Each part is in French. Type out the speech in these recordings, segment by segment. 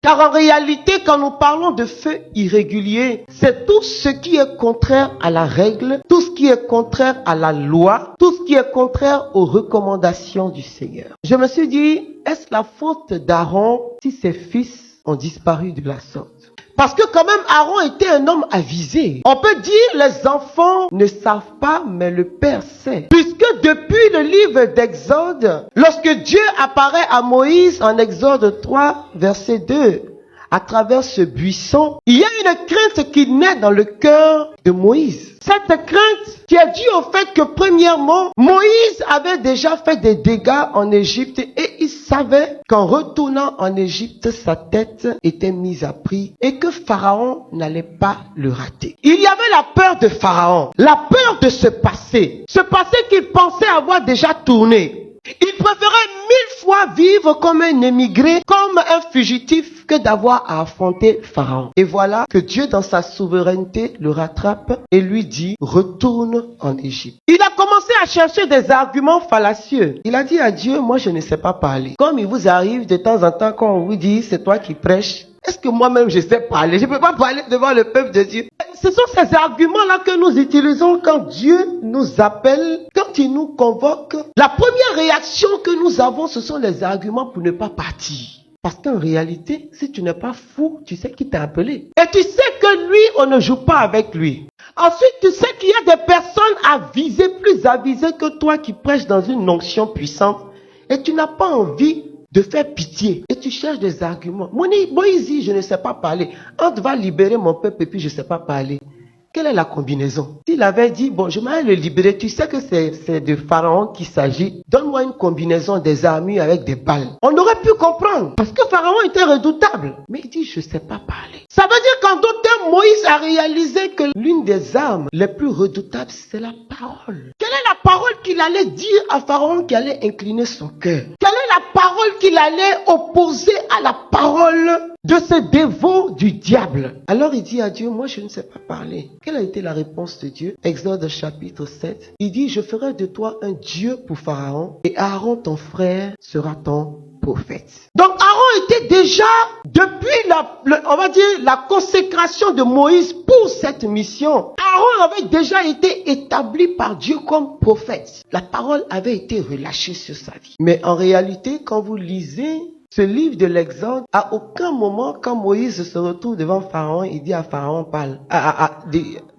Car en réalité, quand nous parlons de feu irrégulier, c'est tout ce qui est contraire à la règle, tout ce qui est contraire à la loi, tout ce qui est contraire aux recommandations du Seigneur. Je me suis dit, est-ce la faute d'Aaron si ses fils ont disparu de la sorte? Parce que quand même, Aaron était un homme avisé. On peut dire, les enfants ne savent pas, mais le Père sait. Puisque depuis le livre d'Exode, lorsque Dieu apparaît à Moïse en Exode 3, verset 2, à travers ce buisson, il y a une crainte qui naît dans le cœur de Moïse. Cette crainte qui est due au fait que premièrement, Moïse avait déjà fait des dégâts en Égypte et il savait qu'en retournant en Égypte, sa tête était mise à prix et que Pharaon n'allait pas le rater. Il y avait la peur de Pharaon, la peur de ce passé qu'il pensait avoir déjà tourné. Il préférait 1000 fois vivre comme un émigré, comme un fugitif, que d'avoir à affronter Pharaon. Et voilà que Dieu, dans sa souveraineté, le rattrape et lui dit, retourne en Égypte. Il a commencé à chercher des arguments fallacieux. Il a dit à Dieu, moi je ne sais pas parler. Comme il vous arrive de temps en temps quand on vous dit, c'est toi qui prêches. Est-ce que moi-même je sais parler? Je ne peux pas parler devant le peuple de Dieu. Ce sont ces arguments-là que nous utilisons quand Dieu nous appelle, quand il nous convoque. La première réaction que nous avons, ce sont les arguments pour ne pas partir. Parce qu'en réalité, si tu n'es pas fou, tu sais qui t'a appelé. Et tu sais que lui, on ne joue pas avec lui. Ensuite, tu sais qu'il y a des personnes avisées, plus avisées que toi qui prêchent dans une onction puissante. Et tu n'as pas envie de faire pitié. Et tu cherches des arguments. Moïse dit, je ne sais pas parler. On va libérer mon peuple et puis je ne sais pas parler. Quelle est la combinaison? S'il avait dit, bon, je vais le libérer, tu sais que c'est de Pharaon qu'il s'agit. Donne-moi une combinaison des armures avec des balles. On aurait pu comprendre. Parce que Pharaon était redoutable. Mais il dit, je ne sais pas parler. Ça veut dire qu'en d'autres termes, Moïse a réalisé que l'une des armes les plus redoutables, c'est la parole. Quelle est la parole qu'il allait dire à Pharaon qui allait incliner son cœur? Quelle est la parole qu'il allait opposer à la parole de ce dévot du diable? Alors il dit à Dieu, moi je ne sais pas parler. Quelle a été la réponse de Dieu? Exode chapitre 7. Il dit, je ferai de toi un Dieu pour Pharaon et Aaron ton frère sera ton prophète. Donc Aaron était déjà, depuis on va dire la consécration de Moïse pour cette mission, Aaron avait déjà été établi par Dieu comme prophète. La parole avait été relâchée sur sa vie. Mais en réalité, quand vous lisez ce livre de l'Exode, à aucun moment, quand Moïse se retrouve devant Pharaon, il dit à Pharaon, parle.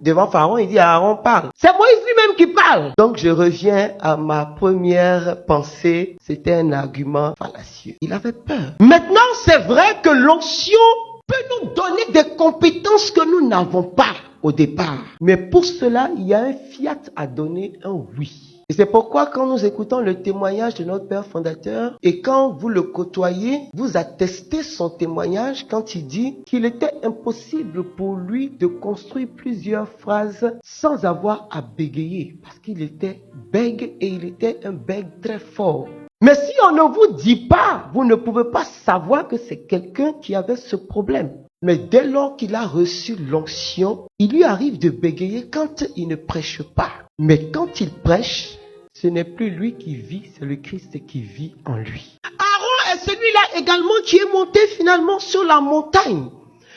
Devant Pharaon, il dit à Aaron, parle. C'est Moïse lui-même qui parle. Donc, je reviens à ma première pensée. C'était un argument fallacieux. Il avait peur. Maintenant, c'est vrai que l'onction peut nous donner des compétences que nous n'avons pas au départ. Mais pour cela, il y a un fiat à donner, un oui. Et c'est pourquoi quand nous écoutons le témoignage de notre Père fondateur et quand vous le côtoyez, vous attestez son témoignage quand il dit qu'il était impossible pour lui de construire plusieurs phrases sans avoir à bégayer parce qu'il était bègue et il était un bègue très fort. Mais si on ne vous dit pas, vous ne pouvez pas savoir que c'est quelqu'un qui avait ce problème. Mais dès lors qu'il a reçu l'onction, il lui arrive de bégayer quand il ne prêche pas. Mais quand il prêche, ce n'est plus lui qui vit, c'est le Christ qui vit en lui. Aaron est celui-là également qui est monté finalement sur la montagne.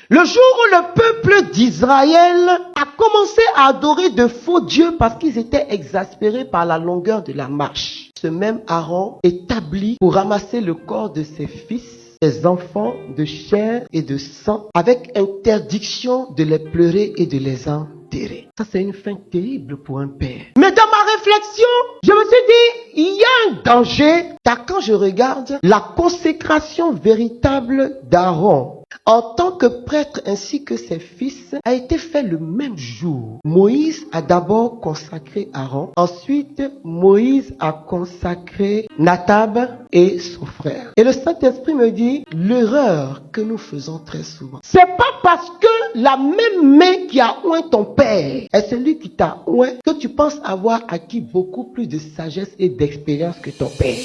Le jour où le peuple d'Israël a commencé à adorer de faux dieux parce qu'ils étaient exaspérés par la longueur de la marche. Ce même Aaron établi pour ramasser le corps de ses fils, ses enfants de chair et de sang, avec interdiction de les pleurer et de les enterrer. Ça, c'est une fin terrible pour un père. Mais dans ma réflexion, je me suis dit, il y a un danger, car quand je regarde la consécration véritable d'Aaron, en tant que prêtre ainsi que ses fils, a été fait le même jour. Moïse a d'abord consacré Aaron. Ensuite, Moïse a consacré Nadab et son frère. Et le Saint-Esprit me dit, l'erreur que nous faisons très souvent, c'est pas parce que la même main qui a oint ton père est celui qui t'a oint que tu penses avoir acquis beaucoup plus de sagesse et d'expérience que ton père.